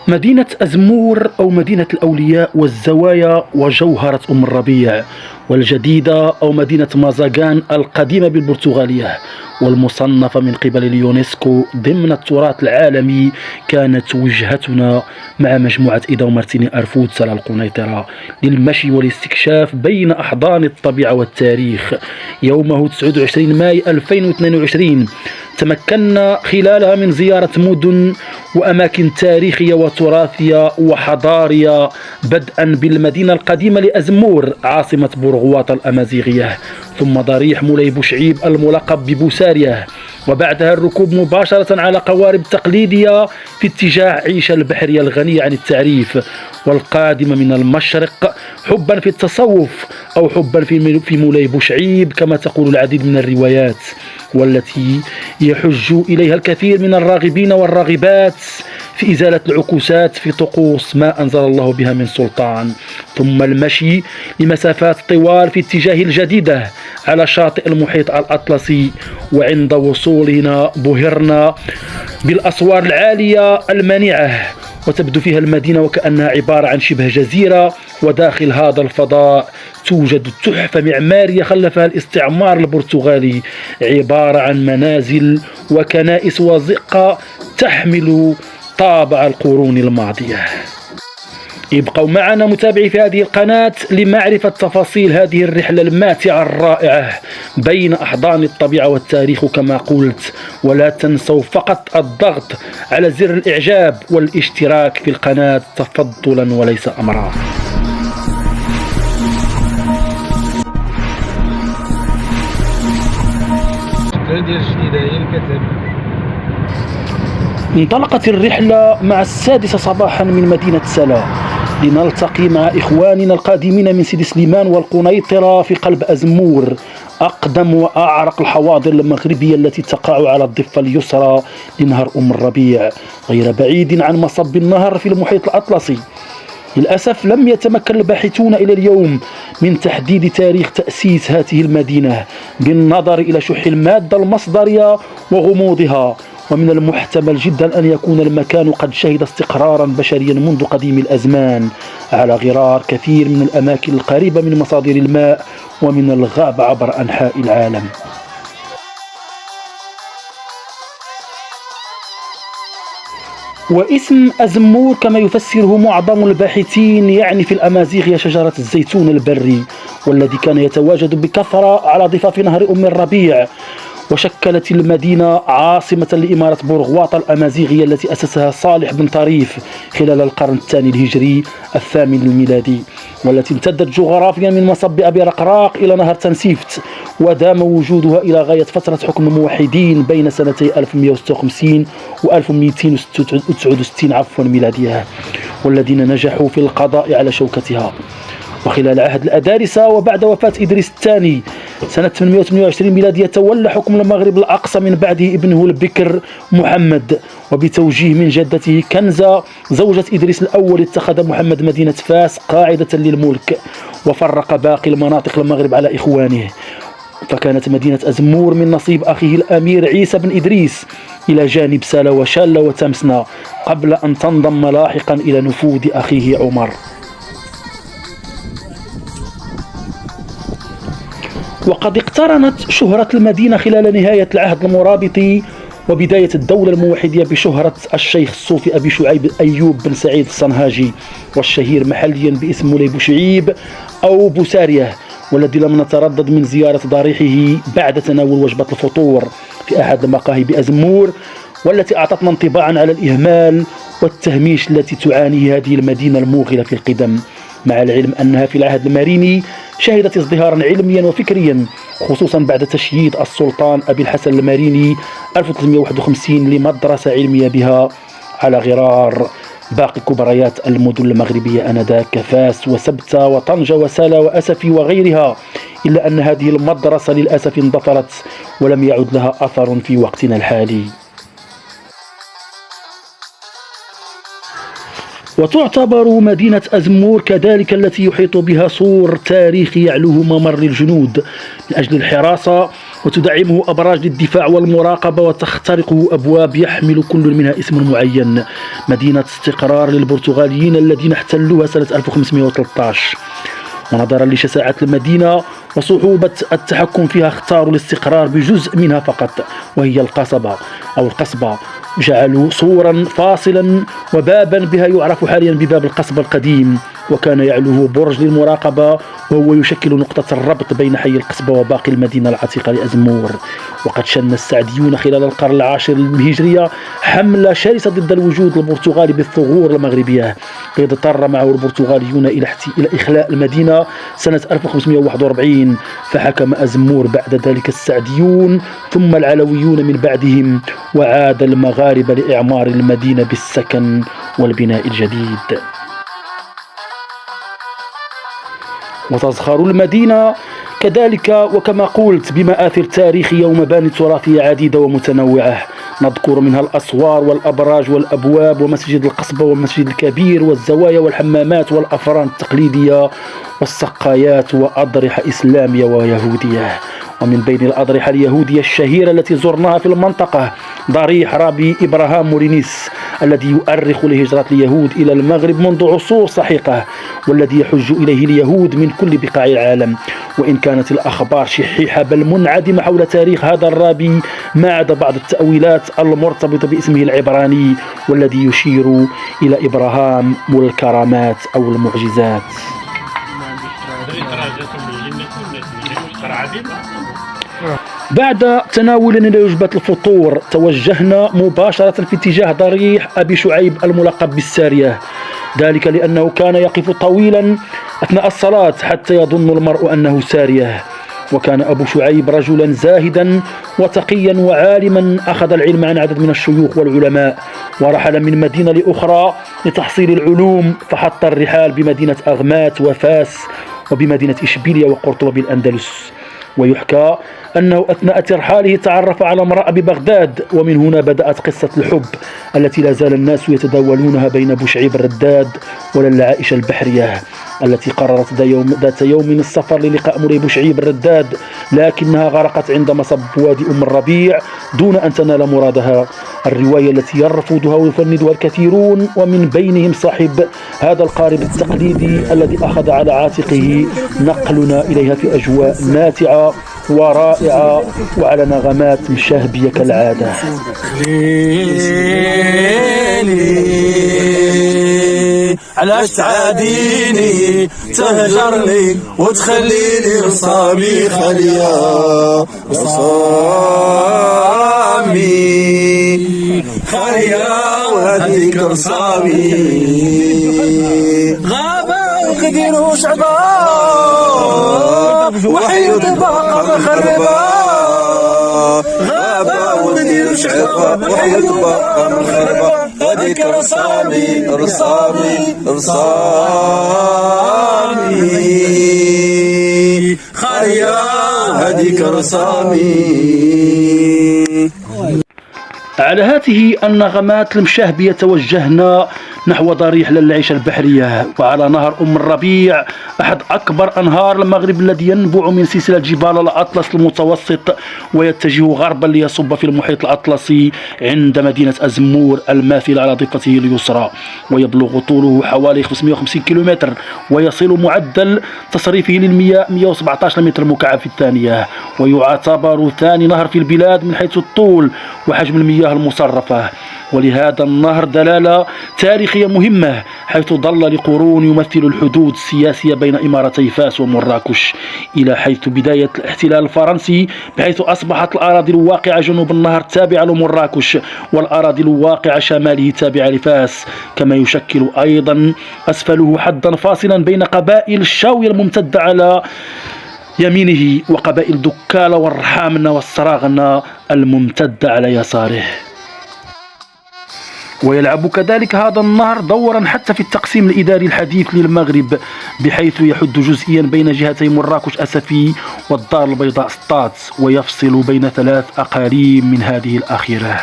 مدينة أزمور أو مدينة الأولياء والزوايا وجوهرة أم الربيع، والجديدة أو مدينة مازاغان القديمة بالبرتغالية والمصنفة من قبل اليونسكو ضمن التراث العالمي، كانت وجهتنا مع مجموعة إيداو مارتيني أرفود سلا القنيطرة للمشي والاستكشاف بين أحضان الطبيعة والتاريخ. يومه 29 ماي 2022 تمكنا خلالها من زيارة مدن وأماكن تاريخية وتراثية وحضارية، بدءا بالمدينة القديمة لأزمور عاصمة بورغواط الأمازيغية، ثم ضريح مولاي بوشعيب الملقب ببوسارية، وبعدها الركوب مباشرة على قوارب تقليدية في اتجاه عيشة البحرية الغنية عن التعريف والقادمة من المشرق، حبا في التصوف أو حبا في مولاي بوشعيب كما تقول العديد من الروايات، والتي يحج إليها الكثير من الراغبين والراغبات في إزالة العكوسات في طقوس ما أنزل الله بها من سلطان، ثم المشي لمسافات طوال في اتجاه الجديدة على شاطئ المحيط الأطلسي. وعند وصولنا بهرنا بالأسوار العالية المانعة، وتبدو فيها المدينة وكأنها عبارة عن شبه جزيرة، وداخل هذا الفضاء توجد تحفة معمارية خلفها الاستعمار البرتغالي، عبارة عن منازل وكنائس وزقة تحمل طابع القرون الماضية. ابقوا معنا متابعي في هذه القناة لمعرفة تفاصيل هذه الرحلة الماتعة الرائعة بين أحضان الطبيعة والتاريخ كما قلت، ولا تنسوا فقط الضغط على زر الإعجاب والاشتراك في القناة تفضلا وليس أمرا. انطلقت الرحلة مع 6 صباحا من مدينة سلا لنلتقي مع إخواننا القادمين من سيدي سليمان والقنيطرة في قلب أزمور، أقدم وأعرق الحواضر المغربية التي تقع على الضفة اليسرى لنهر أم الربيع، غير بعيد عن مصب النهر في المحيط الأطلسي. للأسف لم يتمكن الباحثون إلى اليوم من تحديد تاريخ تأسيس هذه المدينة بالنظر إلى شح المادة المصدرية وغموضها، ومن المحتمل جدا أن يكون المكان قد شهد استقرارا بشريا منذ قديم الأزمان على غرار كثير من الأماكن القريبة من مصادر الماء ومن الغاب عبر أنحاء العالم. واسم أزمور كما يفسره معظم الباحثين يعني في الأمازيغية شجرة الزيتون البري، والذي كان يتواجد بكثرة على ضفاف نهر أم الربيع، وشكلت المدينة عاصمة لإمارة بورغواط الأمازيغية التي أسسها صالح بن طريف خلال القرن الثاني الهجري الثامن الميلادي، والتي امتدت جغرافيا من مصب أبي رقراق إلى نهر تنسيفت، ودام وجودها إلى غاية فترة حكم الموحدين بين سنتي 1156 و 1269 ميلادية، والذين نجحوا في القضاء على شوكتها. وخلال عهد الأدارسة وبعد وفاة إدريس الثاني سنة 828 ميلادية تولى حكم المغرب الأقصى من بعده ابنه البكر محمد، وبتوجيه من جدته كنزة زوجة إدريس الأول اتخذ محمد مدينة فاس قاعدة للملك، وفرق باقي المناطق المغرب على إخوانه، فكانت مدينة أزمور من نصيب أخيه الأمير عيسى بن إدريس إلى جانب سلا وشالة وتمسنا، قبل أن تنضم لاحقا إلى نفوذ أخيه عمر. وقد اقترنت شهرة المدينة خلال نهاية العهد المرابطي وبداية الدولة الموحدية بشهرة الشيخ الصوفي أبي شعيب أيوب بن سعيد الصنهاجي، والشهير محليا باسم مولاي بوشعيب أو بوسارية، والذي لم نتردد من زيارة ضريحه بعد تناول وجبة الفطور في أحد المقاهي بأزمور، والتي أعطتنا انطباعا على الإهمال والتهميش التي تعانيه هذه المدينة الموغلة في القدم، مع العلم أنها في العهد الماريني شهدت ازدهارا علميا وفكريا، خصوصا بعد تشييد السلطان أبي الحسن الماريني 1351 لمدرسة علمية بها على غرار باقي كبريات المدن المغربية آنذاك فاس وسبتة وطنجة وسلا وأسفي وغيرها، إلا أن هذه المدرسة للأسف اندثرت ولم يعد لها أثر في وقتنا الحالي. وتعتبر مدينة أزمور كذلك التي يحيط بها سور تاريخي يعلوه ممر الجنود من أجل الحراسة، وتدعمه أبراج للدفاع والمراقبة، وتخترقه أبواب يحمل كل منها اسم معين. مدينة استقرار للبرتغاليين الذين احتلوها سنة 1513. ونظرا لشساعة المدينة وصعوبة التحكم فيها اختاروا الاستقرار بجزء منها فقط، وهي القصبة. جعلوا سورا فاصلا وبابا بها يعرف حاليا بباب القصبة القديم، وكان يعلوه برج للمراقبة، وهو يشكل نقطة الربط بين حي القصبة وباقي المدينة العتيقة لأزمور. وقد شن السعديون خلال القرن العاشر الهجرية حملة شرسة ضد الوجود البرتغالي بالثغور المغربية، إذ اضطر معه البرتغاليون إلى إخلاء المدينة سنة 1541، فحكم أزمور بعد ذلك السعديون ثم العلويون من بعدهم، وعاد المغاربة لإعمار المدينة بالسكن والبناء الجديد. وتزخر المدينة كذلك وكما قلت بمآثر تاريخية ومباني تراثية عديدة ومتنوعة، نذكر منها الأسوار والأبراج والأبواب ومسجد القصبة والمسجد الكبير والزوايا والحمامات والأفران التقليدية والسقايات وأضرحة إسلامية ويهودية. ومن بين الأضرحة اليهودية الشهيرة التي زرناها في المنطقة ضريح رابي إبراهام مورينيس الذي يؤرخ لهجرة اليهود إلى المغرب منذ عصور سحيقة، والذي يحج إليه اليهود من كل بقاع العالم. وإن كانت الأخبار شحيحة بل منعدمة حول تاريخ هذا الرابي، ما عدا بعض التأويلات المرتبطة باسمه العبراني والذي يشير إلى إبراهام والكرامات أو المعجزات. بعد تناولنا لوجبة الفطور توجهنا مباشرة في اتجاه ضريح أبي شعيب الملقب بالسارية، ذلك لأنه كان يقف طويلا أثناء الصلاة حتى يظن المرء أنه سارية. وكان أبو شعيب رجلا زاهدا وتقيا وعالما، أخذ العلم عن عدد من الشيوخ والعلماء، ورحل من مدينة لأخرى لتحصيل العلوم، فحط الرحال بمدينة أغمات وفاس وبمدينة إشبيلية وقرطبة بالأندلس. ويحكى أنه أثناء ترحاله تعرف على امرأة ببغداد، ومن هنا بدأت قصة الحب التي لا زال الناس يتداولونها بين بوشعيب الرداد وللا عائشة البحرية، التي قررت ذات يوم السفر للقاء مولاي بوشعيب الرداد، لكنها غرقت عند مصب وادي أم الربيع دون أن تنال مرادها. الرواية التي يرفضها ويفندها الكثيرون، ومن بينهم صاحب هذا القارب التقليدي الذي أخذ على عاتقه نقلنا إليها في أجواء ماتعة ورائعة وعلى نغمات مشاهبية كالعادة. علاش تعاديني تهجرني وتخليني رصامي خالية وهديك رصامي غابة وكديرو شعبا وحيد باقة مخربة غابة وكديرو شعبا وحيد باقة مخربة هديك رصامي خالية هديك رصامي. على هذه النغمات المشاهبية توجهنا نحو ضريح للعيشة البحرية، وعلى نهر أم الربيع أحد أكبر أنهار المغرب الذي ينبع من سلسلة جبال الأطلس المتوسط ويتجه غربا ليصب في المحيط الأطلسي عند مدينة أزمور الماثلة على ضفته اليسرى، ويبلغ طوله حوالي 550 كيلومتر، ويصل معدل تصريفه للمياه 117 متر مكعب في الثانية، ويعتبر ثاني نهر في البلاد من حيث الطول وحجم المياه المصرفة. ولهذا النهر دلالة تاريخية مهمة، حيث ظل لقرون يمثل الحدود السياسية بين إمارتي فاس ومراكش، إلى حيث بداية الاحتلال الفرنسي، بحيث أصبحت الأراضي الواقعة جنوب النهر تابعة لمراكش، والأراضي الواقعة شماله تابعة لفاس، كما يشكل أيضا أسفله حدا فاصلا بين قبائل الشاوية الممتدة على يمينه وقبائل دكالة والرحامنة والصراغنة الممتدة على يساره. ويلعب كذلك هذا النهر دورا حتى في التقسيم الإداري الحديث للمغرب، بحيث يحد جزئيا بين جهتي مراكش أسفي والدار البيضاء سطات، ويفصل بين 3 أقاليم من هذه الأخيرة.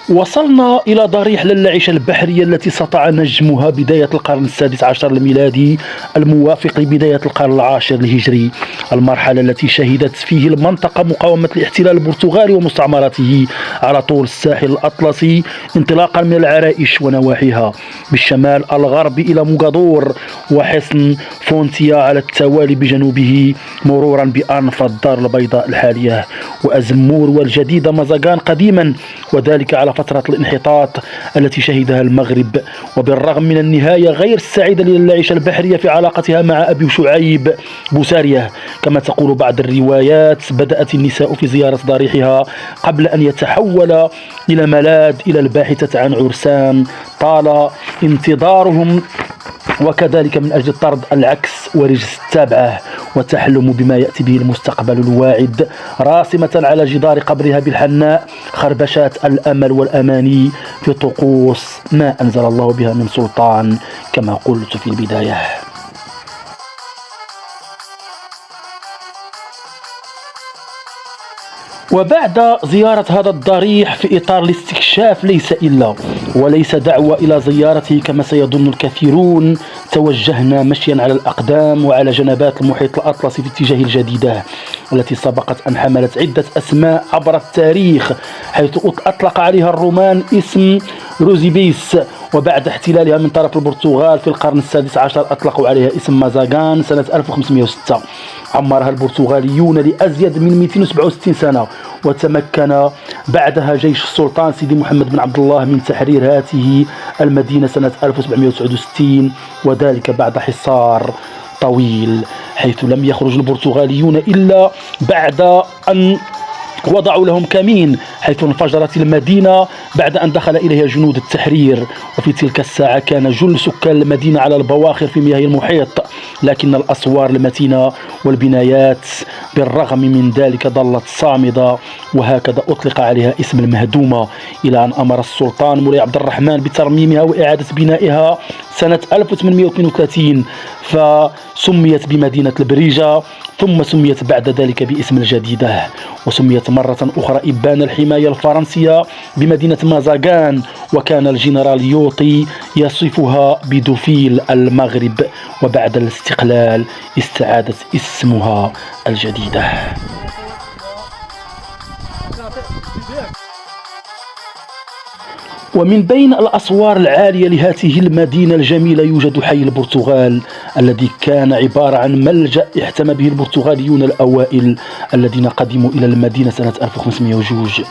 وصلنا إلى ضريح للعيش البحرية التي سطع نجمها بداية القرن السادس عشر الميلادي الموافق لبداية القرن العاشر الهجري، المرحلة التي شهدت فيه المنطقة مقاومة الاحتلال البرتغالي ومستعمراته على طول الساحل الأطلسي، انطلاقا من العرائش ونواحيها بالشمال الغربي إلى موغادور وحصن فونتيا على التوالي بجنوبه، مرورا بأنفا الدار البيضاء الحالية وأزمور والجديدة مزاغان قديما، وذلك على فترة الانحطاط التي شهدها المغرب. وبالرغم من النهاية غير السعيدة للعيش البحرية في علاقتها مع أبي شعيب بوسارية كما تقول بعض الروايات، بدأت النساء في زيارة ضريحها قبل أن يتحول إلى ملاذ إلى الباحثة عن عرسان طال انتظارهم، وكذلك من أجل طرد العكس ورجس التابعة، وتحلم بما يأتي به المستقبل الواعد، راسمة على جدار قبرها بالحناء خربشات الأمل والأماني في طقوس ما أنزل الله بها من سلطان كما قلت في البداية. وبعد زيارة هذا الضريح في إطار الاستكشاف ليس إلا وليس دعوة إلى زيارته كما سيظن الكثيرون، توجهنا مشيا على الأقدام وعلى جنبات المحيط الأطلسي في اتجاه الجديدة التي سبقت أن حملت عدة أسماء عبر التاريخ، حيث أطلق عليها الرومان اسم روزيبيس، وبعد احتلالها من طرف البرتغال في القرن السادس عشر أطلقوا عليها اسم مازاغان سنة 1506. عمرها البرتغاليون لأزيد من 267 سنة، وتمكن بعدها جيش السلطان سيدي محمد بن عبد الله من تحرير هذه المدينة سنة 1769، وذلك بعد حصار طويل، حيث لم يخرج البرتغاليون إلا بعد أن وضعوا لهم كمين، حيث انفجرت المدينة بعد أن دخل إليها جنود التحرير. وفي تلك الساعة كان جل سكان المدينة على البواخر في مياه المحيط، لكن الأسوار المتينة والبنايات بالرغم من ذلك ظلت صامدة، وهكذا أطلق عليها اسم المهدومة، إلى أن أمر السلطان مولاي عبد الرحمن بترميمها وإعادة بنائها سنة 1832، فسميت بمدينة البريجة، ثم سميت بعد ذلك باسم الجديدة، وسميت مرة أخرى إبان الحماية الفرنسية بمدينة مازاغان، وكان الجنرال يوطي يصفها بدوفيل المغرب، وبعد الاستقلال استعادت اسمها الجديدة. ومن بين الأسوار العالية لهذه المدينة الجميلة يوجد حي البرتغال الذي كان عبارة عن ملجأ احتمى به البرتغاليون الأوائل الذين قدموا إلى المدينة سنة 1502.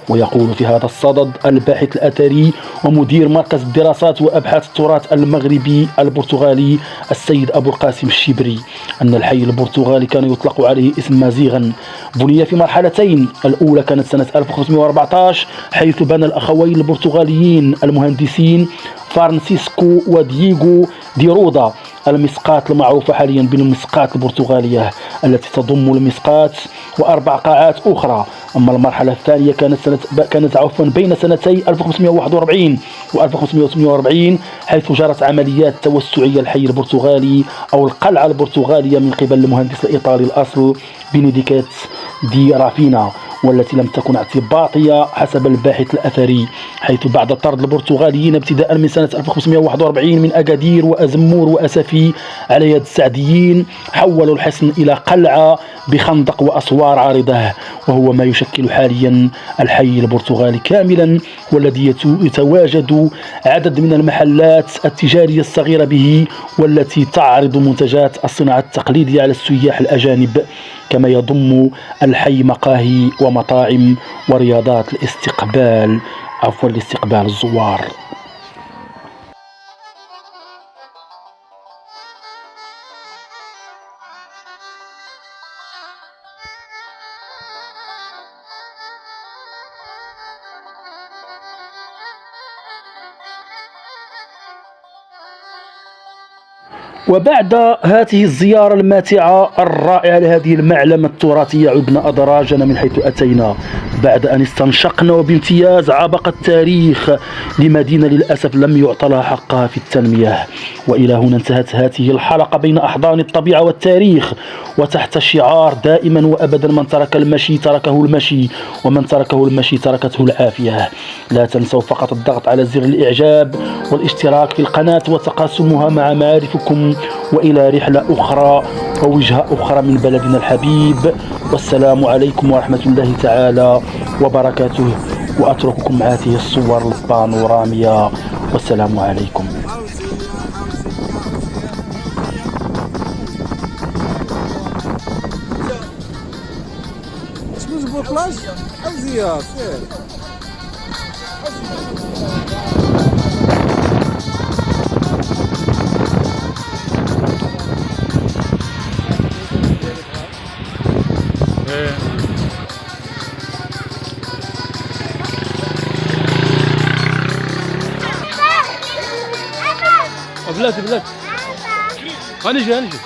ويقول في هذا الصدد الباحث الأثري ومدير مركز الدراسات وأبحاث التراث المغربي البرتغالي السيد أبو القاسم الشبري أن الحي البرتغالي كان يطلق عليه اسم مازيغا، بني في مرحلتين، الأولى كانت سنة 1514 حيث بنى الأخوين البرتغاليين المهندسين فرانسيسكو ودييغو دي رودا المسقات المعروفة حاليا بالمسقات البرتغالية التي تضم المسقات وأربع قاعات أخرى. أما المرحلة الثانية كانت بين سنتي 1541 و 1548 حيث جرت عمليات توسعية الحي البرتغالي أو القلعة البرتغالية من قبل المهندس الإيطالي الأصل بنديكيت دي رافينا، والتي لم تكن اعتباطية حسب الباحث الأثري، حيث بعد طرد البرتغاليين ابتداء من سنة 1541 من أكادير وأزمور وأسفي على يد السعديين حولوا الحصن إلى قلعة بخندق وأسوار عارضة، وهو ما يشكل حاليا الحي البرتغالي كاملا، والذي يتواجد عدد من المحلات التجارية الصغيرة به، والتي تعرض منتجات الصناعة التقليدية على السياح الأجانب، كما يضم الحي مقاهي ومطاعم ورياضات لاستقبال الزوار. وبعد هذه الزيارة الماتعة الرائعة لهذه المعلمة التراثية عدنا أدراجنا من حيث أتينا بعد أن استنشقنا وبامتياز عبق التاريخ لمدينة للأسف لم يعطى لها حقها في التنمية. وإلى هنا انتهت هذه الحلقة بين أحضان الطبيعة والتاريخ، وتحت شعار دائما وأبدا من ترك المشي تركه المشي، ومن تركه المشي تركته العافية. لا تنسوا فقط الضغط على زر الإعجاب والاشتراك في القناة وتقاسمها مع معارفكم، وإلى رحلة أخرى ووجهة أخرى من بلدنا الحبيب. والسلام عليكم ورحمة الله تعالى وبركاته، وأترككم مع هذه الصور البانورامية، والسلام عليكم. بلاتي هنجي